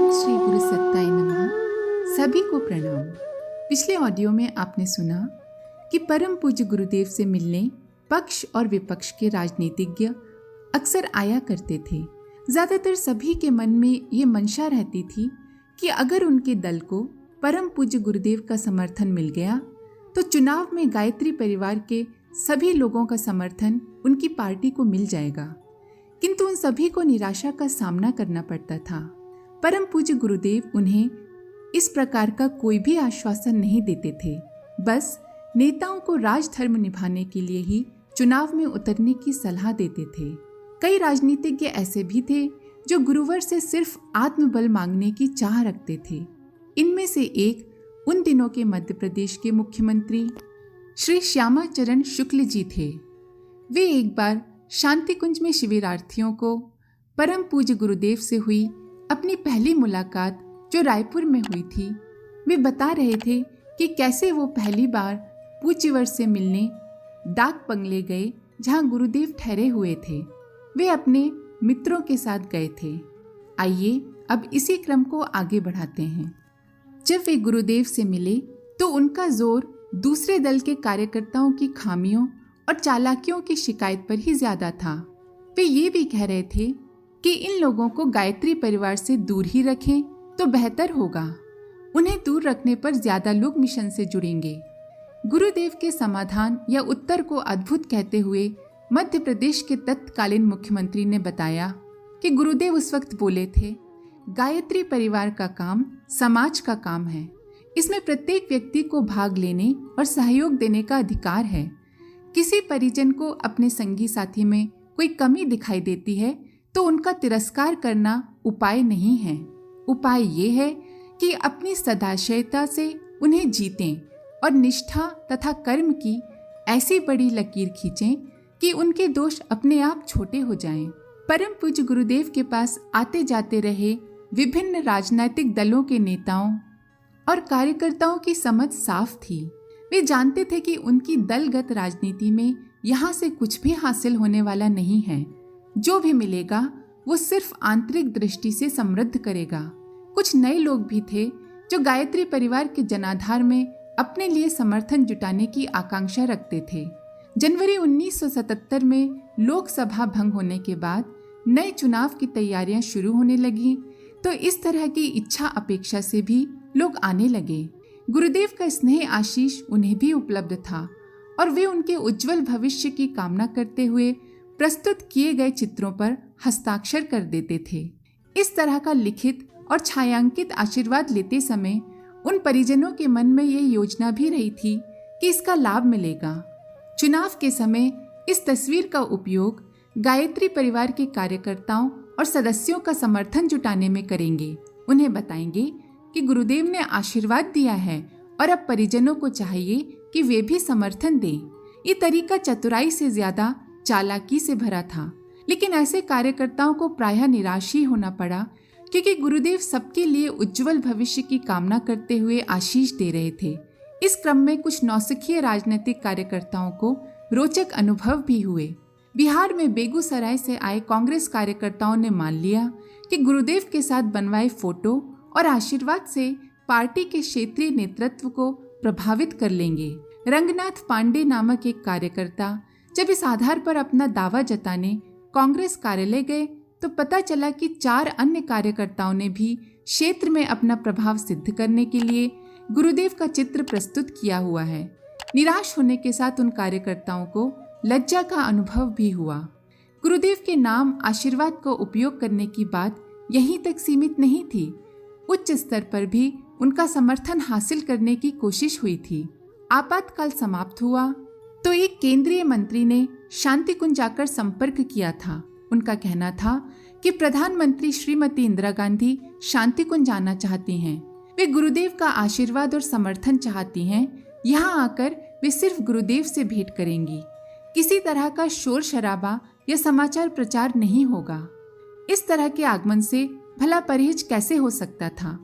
ओम श्री गुरु सत्ताय नमः। सभी को प्रणाम। पिछले ऑडियो में आपने सुना कि परम पूज्य गुरुदेव से मिलने पक्ष और विपक्ष के राजनीतिज्ञ अक्सर आया करते थे। ज़्यादातर सभी के मन में ये मंशा रहती थी कि अगर उनके दल को परम पूज्य गुरुदेव का समर्थन मिल गया तो चुनाव में गायत्री परिवार के सभी लोगों का समर्थन उनकी पार्टी को मिल जाएगा। किंतु उन सभी को निराशा का सामना करना पड़ता था। परम पूज्य गुरुदेव उन्हें इस प्रकार का कोई भी आश्वासन नहीं देते थे। बस नेताओं को राजधर्म निभाने के लिए ही चुनाव में उतरने की सलाह देते थे। कई राजनीतिज्ञ ऐसे भी थे जो गुरुवर से सिर्फ आत्मबल मांगने की चाह रखते थे। इनमें से एक उन दिनों के मध्य प्रदेश के मुख्यमंत्री श्री श्यामा चरण शुक्ल जी थे। वे एक बार शांति कुंज में शिविरार्थियों को परम पूज्य गुरुदेव से हुई अपनी पहली मुलाकात जो रायपुर में हुई थी, वे बता रहे थे कि कैसे वो पहली बार पूज्यवर से मिलने डाक बंगले गए जहां गुरुदेव ठहरे हुए थे। वे अपने मित्रों के साथ गए थे। आइए अब इसी क्रम को आगे बढ़ाते हैं। जब वे गुरुदेव से मिले तो उनका जोर दूसरे दल के कार्यकर्ताओं की खामियों और चालाकियों की शिकायत पर ही ज्यादा था। वे ये भी कह रहे थे कि इन लोगों को गायत्री परिवार से दूर ही रखें तो बेहतर होगा। उन्हें दूर रखने पर ज्यादा लोग मिशन से जुड़ेंगे। गुरुदेव के समाधान या उत्तर को अद्भुत कहते हुए मध्य प्रदेश के तत्कालीन मुख्यमंत्री ने बताया कि गुरुदेव उस वक्त बोले थे, गायत्री परिवार का काम समाज का काम है। इसमें प्रत्येक व्यक्ति को भाग लेने और सहयोग देने का अधिकार है। किसी परिजन को अपने संगी साथी में कोई कमी दिखाई देती है तो उनका तिरस्कार करना उपाय नहीं है। उपाय ये है कि अपनी सदाशयता से उन्हें जीतें और निष्ठा तथा कर्म की ऐसी बड़ी लकीर खींचें कि उनके दोष अपने आप छोटे हो जाएं। परम पूज्य गुरुदेव के पास आते जाते रहे विभिन्न राजनीतिक दलों के नेताओं और कार्यकर्ताओं की समझ साफ थी। वे जानते थे कि उनकी दलगत राजनीति में यहाँ से कुछ भी हासिल होने वाला नहीं है। जो भी मिलेगा वो सिर्फ आंतरिक दृष्टि से समृद्ध करेगा। कुछ नए लोग भी थे जो गायत्री परिवार के जनाधार में अपने लिए समर्थन जुटाने की आकांक्षा रखते थे। जनवरी 1977 में लोकसभा भंग होने के बाद नए चुनाव की तैयारियां शुरू होने लगी तो इस तरह की इच्छा अपेक्षा से भी लोग आने लगे। गुरुदेव का स्नेह आशीष उन्हें भी उपलब्ध था और वे उनके उज्जवल भविष्य की कामना करते हुए प्रस्तुत किए गए चित्रों पर हस्ताक्षर कर देते थे। इस तरह का लिखित और छायांकित आशीर्वाद लेते समय उन परिजनों के मन में ये योजना भी रही थी कि इसका लाभ मिलेगा। चुनाव के समय इस तस्वीर का उपयोग गायत्री परिवार के कार्यकर्ताओं और सदस्यों का समर्थन जुटाने में करेंगे। उन्हें बताएंगे कि गुरुदेव ने आशीर्वाद दिया है और अब परिजनों को चाहिए कि वे भी समर्थन दें। ये तरीका चतुराई से ज्यादा चालाकी से भरा था, लेकिन ऐसे कार्यकर्ताओं को प्रायः निराश ही होना पड़ा क्योंकि गुरुदेव सबके लिए उज्जवल भविष्य की कामना करते हुए आशीष दे रहे थे। इस क्रम में कुछ नौसिखिए राजनीतिक कार्यकर्ताओं को रोचक अनुभव भी हुए। बिहार में बेगूसराय से आए कांग्रेस कार्यकर्ताओं ने मान लिया कि गुरुदेव के साथ बनवाए फोटो और आशीर्वाद से पार्टी के क्षेत्रीय नेतृत्व को प्रभावित कर लेंगे। रंगनाथ पांडे नामक एक कार्यकर्ता जब इस आधार पर अपना दावा जताने कांग्रेस कार्यालय गए तो पता चला कि 4 अन्य कार्यकर्ताओं ने भी क्षेत्र में अपना प्रभाव सिद्ध करने के लिए गुरुदेव का चित्र प्रस्तुत किया हुआ है। निराश होने के साथ उन कार्यकर्ताओं को लज्जा का अनुभव भी हुआ। गुरुदेव के नाम आशीर्वाद को उपयोग करने की बात यहीं तक सीमित नहीं थी। उच्च स्तर पर भी उनका समर्थन हासिल करने की कोशिश हुई थी। आपातकाल समाप्त हुआ तो एक केंद्रीय मंत्री ने शांति कुंज जाकर संपर्क किया था। उनका कहना था कि प्रधानमंत्री श्रीमती इंदिरा गांधी शांति कुंज आना चाहती हैं। वे गुरुदेव का आशीर्वाद और समर्थन चाहती हैं। यहाँ आकर वे सिर्फ गुरुदेव से भेंट करेंगी। किसी तरह का शोर शराबा या समाचार प्रचार नहीं होगा। इस तरह के आगमन से भला परहेज कैसे हो सकता था।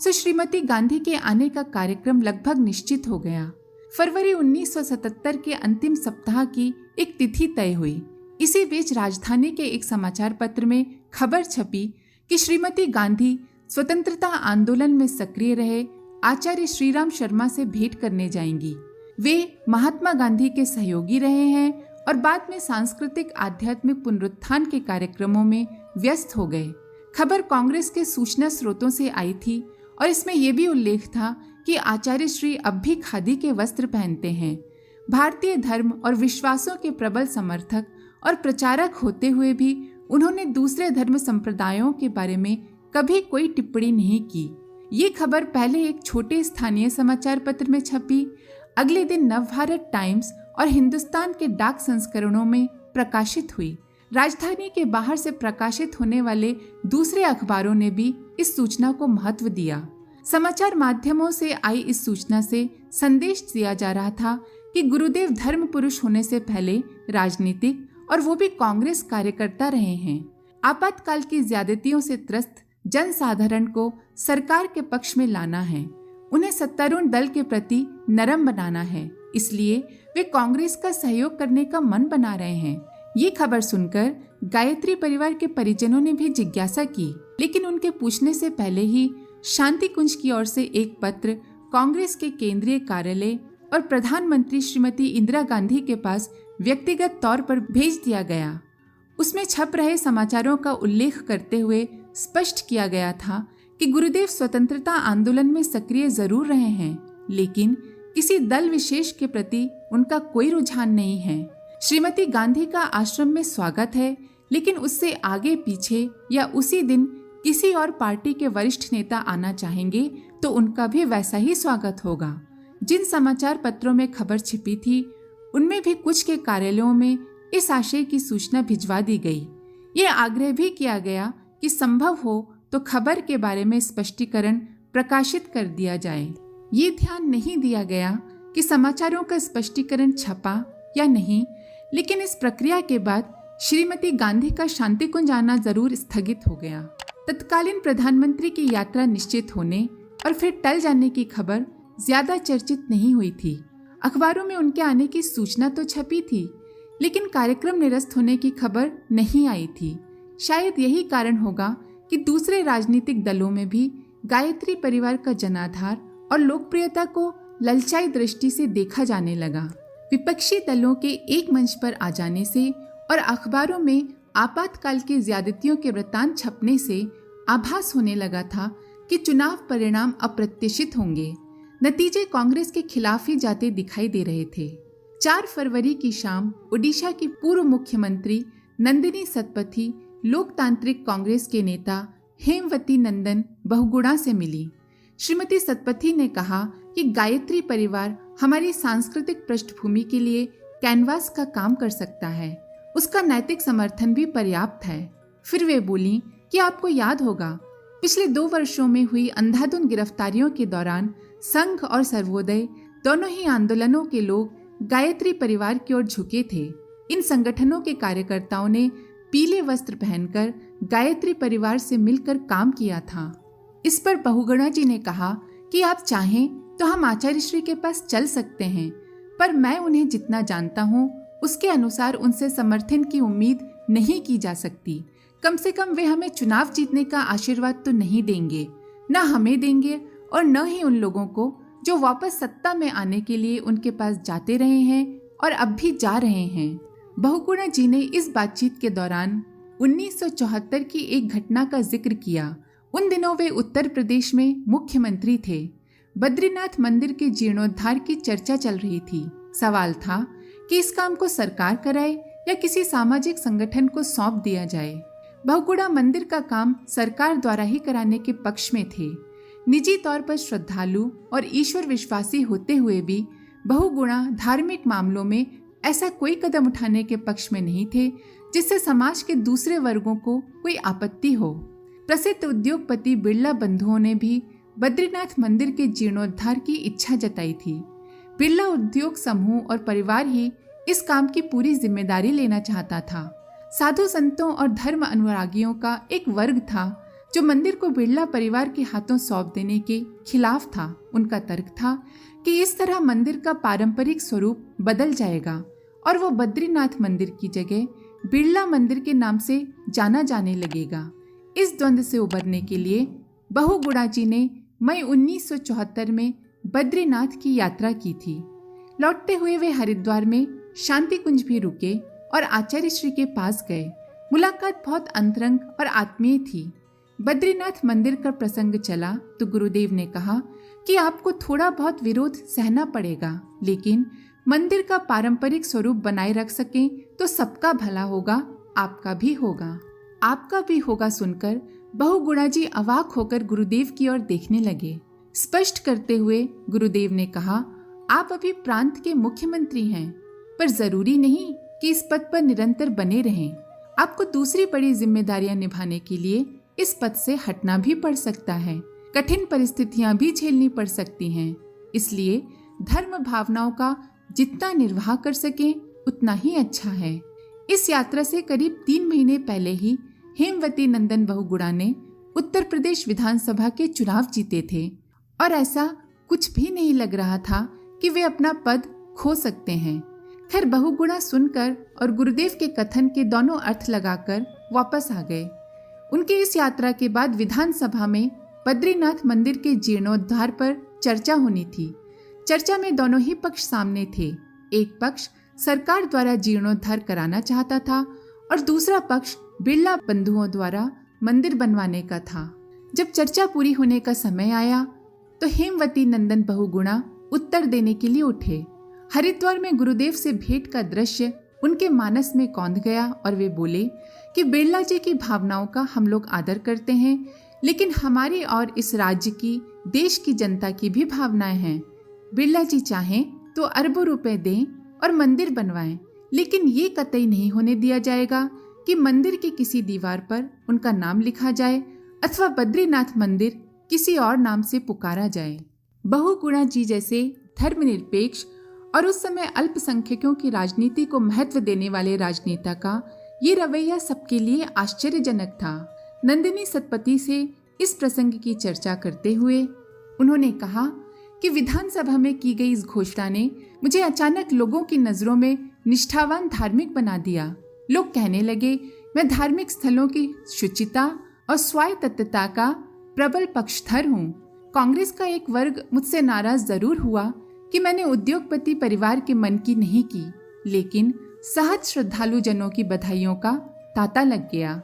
सो श्रीमती गांधी के आने का कार्यक्रम लगभग निश्चित हो गया। फरवरी 1977 के अंतिम सप्ताह की एक तिथि तय हुई। इसी बीच राजधानी के एक समाचार पत्र में खबर छपी कि श्रीमती गांधी स्वतंत्रता आंदोलन में सक्रिय रहे आचार्य श्रीराम शर्मा से भेंट करने जाएंगी। वे महात्मा गांधी के सहयोगी रहे हैं और बाद में सांस्कृतिक आध्यात्मिक पुनरुत्थान के कार्यक्रमों में व्यस्त हो गए। खबर कांग्रेस के सूचना स्रोतों से आई थी और इसमें यह भी उल्लेख था कि आचार्य श्री अब भी खादी के वस्त्र पहनते हैं। भारतीय धर्म और विश्वासों के प्रबल समर्थक और प्रचारक होते हुए भी उन्होंने दूसरे धर्म संप्रदायों के बारे में कभी कोई टिप्पणी नहीं की। ये खबर पहले एक छोटे स्थानीय समाचार पत्र में छपी, अगले दिन नवभारत टाइम्स और हिंदुस्तान के डाक संस्करणों में प्रकाशित हुई। राजधानी के बाहर से प्रकाशित होने वाले दूसरे अखबारों ने भी इस सूचना को महत्व दिया। समाचार माध्यमों से आई इस सूचना से संदेश दिया जा रहा था कि गुरुदेव धर्म पुरुष होने से पहले राजनीतिक और वो भी कांग्रेस कार्यकर्ता रहे हैं। आपातकाल की ज्यादतियों से त्रस्त जनसाधारण को सरकार के पक्ष में लाना है, उन्हें सत्तारूढ़ दल के प्रति नरम बनाना है, इसलिए वे कांग्रेस का सहयोग करने का मन बना रहे हैं। ये खबर सुनकर गायत्री परिवार के परिजनों ने भी जिज्ञासा की, लेकिन उनके पूछने से पहले ही शांति कुंज की ओर से एक पत्र कांग्रेस के केंद्रीय कार्यालय और प्रधानमंत्री श्रीमती इंदिरा गांधी के पास व्यक्तिगत तौर पर भेज दिया गया। उसमें छप रहे समाचारों का उल्लेख करते हुए स्पष्ट किया गया था कि गुरुदेव स्वतंत्रता आंदोलन में सक्रिय जरूर रहे हैं, लेकिन किसी दल विशेष के प्रति उनका कोई रुझान नहीं है। श्रीमती गांधी का आश्रम में स्वागत है, लेकिन उससे आगे पीछे या उसी दिन किसी और पार्टी के वरिष्ठ नेता आना चाहेंगे तो उनका भी वैसा ही स्वागत होगा। जिन समाचार पत्रों में खबर छिपी थी उनमें भी कुछ के कार्यालयों में इस आशय की सूचना भिजवा दी गई। ये आग्रह भी किया गया कि संभव हो तो खबर के बारे में स्पष्टीकरण प्रकाशित कर दिया जाए। ये ध्यान नहीं दिया गया कि समाचारों का स्पष्टीकरण छपा या नहीं, लेकिन इस प्रक्रिया के बाद श्रीमती गांधी का शांति कुंज आना जरूर स्थगित हो गया। तत्कालीन प्रधानमंत्री की यात्रा निश्चित होने और फिर टल जाने की खबर ज्यादा चर्चित नहीं हुई थी। अखबारों में उनके आने की सूचना तो छपी थी, लेकिन कार्यक्रम निरस्त होने की खबर नहीं आई थी। शायद यही कारण होगा कि दूसरे राजनीतिक दलों में भी गायत्री परिवार का जनाधार और लोकप्रियता को ललचाई दृष्टि से देखा जाने लगा। विपक्षी दलों के एक मंच पर आ जाने से और अखबारों में आपातकाल की ज्यादतियों के वृत्तांत छपने से आभास होने लगा था कि चुनाव परिणाम अप्रत्याशित होंगे। नतीजे कांग्रेस के खिलाफ ही जाते दिखाई दे रहे थे। 4 फरवरी की शाम ओडिशा की पूर्व मुख्यमंत्री नंदिनी सतपथी लोकतांत्रिक कांग्रेस के नेता हेमवती नंदन बहुगुणा से मिली। श्रीमती सतपथी ने कहा कि गायत्री परिवार हमारी सांस्कृतिक पृष्ठभूमि के लिए कैनवास का काम कर सकता है, उसका नैतिक समर्थन भी पर्याप्त है। फिर वे बोली कि आपको याद होगा पिछले 2 वर्षों में हुई अंधाधुंध गिरफ्तारियों के दौरान संघ और सर्वोदय दोनों ही आंदोलनों के लोग गायत्री परिवार की ओर झुके थे। इन संगठनों के कार्यकर्ताओं ने पीले वस्त्र पहनकर गायत्री परिवार से मिलकर काम किया था। इस पर बहुगुणा जी ने कहा कि आप चाहें तो हम आचार्य श्री के पास चल सकते हैं, पर मैं उन्हें जितना जानता हूँ उसके अनुसार उनसे समर्थन की उम्मीद नहीं की जा सकती। कम से कम वे हमें चुनाव जीतने का आशीर्वाद तो नहीं देंगे, न हमें देंगे और न ही उन लोगों को जो वापस सत्ता में आने के लिए उनके पास जाते रहे हैं और अब भी जा रहे हैं। बहुगुणा जी ने इस बातचीत के दौरान 1974 की एक घटना का जिक्र किया। उन दिनों वे उत्तर प्रदेश में मुख्यमंत्री थे। बद्रीनाथ मंदिर के जीर्णोद्धार की चर्चा चल रही थी। सवाल था कि इस काम को सरकार कराए या किसी सामाजिक संगठन को सौंप दिया जाए। बहुगुणा मंदिर का काम सरकार द्वारा ही कराने के पक्ष में थे। निजी तौर पर श्रद्धालु और ईश्वर विश्वासी होते हुए भी बहुगुणा धार्मिक मामलों में ऐसा कोई कदम उठाने के पक्ष में नहीं थे जिससे समाज के दूसरे वर्गों को कोई आपत्ति हो। प्रसिद्ध उद्योगपति बिरला बंधुओं ने भी बद्रीनाथ मंदिर के जीर्णोद्धार की इच्छा जताई थी। बिरला उद्योग समूह और परिवार ही इस काम की पूरी जिम्मेदारी लेना चाहता था। साधु संतों और धर्म अनुरागियों का एक वर्ग था जो मंदिर को बिरला परिवार के हाथों सौंप देने के खिलाफ था। उनका तर्क था कि इस तरह मंदिर का पारंपरिक स्वरूप बदल जाएगा और वो बद्रीनाथ मंदिर की जगह बिरला मंदिर के नाम से जाना जाने लगेगा। इस द्वंद्व से उबरने के लिए बहू गुणा जी ने मई 1974 में बद्रीनाथ की यात्रा की थी। लौटते हुए वे हरिद्वार में शांति कुंज भी रुके और आचार्य श्री के पास गए। मुलाकात बहुत अंतरंग और आत्मीय थी। बद्रीनाथ मंदिर का प्रसंग चला तो गुरुदेव ने कहा कि आपको थोड़ा बहुत विरोध सहना पड़ेगा, लेकिन मंदिर का पारंपरिक स्वरूप बनाए रख सकें तो सबका भला होगा, आपका भी होगा। आपका भी होगा सुनकर बहू गुणा जी अवाक होकर गुरुदेव की ओर देखने लगे। स्पष्ट करते हुए गुरुदेव ने कहा, आप अभी प्रांत के मुख्यमंत्री हैं, पर जरूरी नहीं कि इस पद पर निरंतर बने रहें। आपको दूसरी बड़ी जिम्मेदारियां निभाने के लिए इस पद से हटना भी पड़ सकता है। कठिन परिस्थितियां भी झेलनी पड़ सकती हैं। इसलिए धर्म भावनाओं का जितना निर्वाह कर सकें उतना ही अच्छा है। इस यात्रा से करीब 3 महीने पहले ही हेमवती नंदन बहुगुणा ने उत्तर प्रदेश विधानसभा के चुनाव जीते थे और ऐसा कुछ भी नहीं लग रहा था कि वे अपना पद खो सकते हैं। खैर बहुगुणा सुनकर और गुरुदेव के कथन के दोनों अर्थ लगाकर वापस आ गए। उनके इस यात्रा के बाद विधानसभा में बद्रीनाथ मंदिर के जीर्णोद्धार पर चर्चा होनी थी। चर्चा में दोनों ही पक्ष सामने थे। एक पक्ष सरकार द्वारा जीर्णोद्धार कराना चाहता था और दूसरा पक्ष बिरला बंधुओं द्वारा मंदिर बनवाने का था। जब चर्चा पूरी होने का समय आया तो हेमवती नंदन बहुगुणा उत्तर देने के लिए उठे। हरिद्वार में गुरुदेव से भेंट का दृश्य उनके मानस में कौंध गया और वे बोले कि बिरला जी की भावनाओं का हम लोग आदर करते हैं, लेकिन हमारी और इस राज्य की, देश की जनता की भी भावनाएं हैं। बिरला जी चाहें तो अरबों रुपए दें और मंदिर बनवाएं, लेकिन ये कतई नहीं होने दिया जाएगा कि मंदिर की किसी दीवार पर उनका नाम लिखा जाए अथवा बद्रीनाथ मंदिर किसी और नाम से पुकारा जाए। बहुगुणा जी जैसे धर्मनिरपेक्ष और उस समय अल्पसंख्यकों की राजनीति को महत्व देने वाले राजनेता का ये रवैया सबके लिए आश्चर्यजनक था। नंदिनी सतपथी से इस प्रसंग की चर्चा करते हुए उन्होंने कहा कि विधानसभा में की गई इस घोषणा ने मुझे अचानक लोगों की नजरों में निष्ठावान धार्मिक बना दिया। लोग कहने लगे मैं धार्मिक स्थलों की शुचिता और स्वायत्तता का प्रबल पक्षधर हूँ। कांग्रेस का एक वर्ग मुझसे नाराज जरूर हुआ कि मैंने उद्योगपति परिवार के मन की नहीं की, लेकिन सहज श्रद्धालु जनों की बधाइयों का तांता लग गया।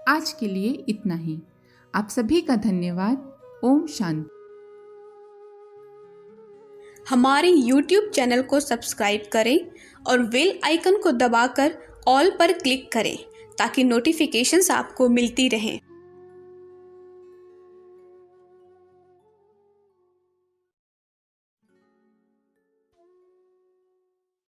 आज के लिए इतना ही। आप सभी का धन्यवाद। ओम शांति। हमारे YouTube चैनल को सब्सक्राइब करें और बेल आइकन को दबाकर ऑल पर क्लिक करें ताकि नोटिफिकेशंस आपको मिलती रहें।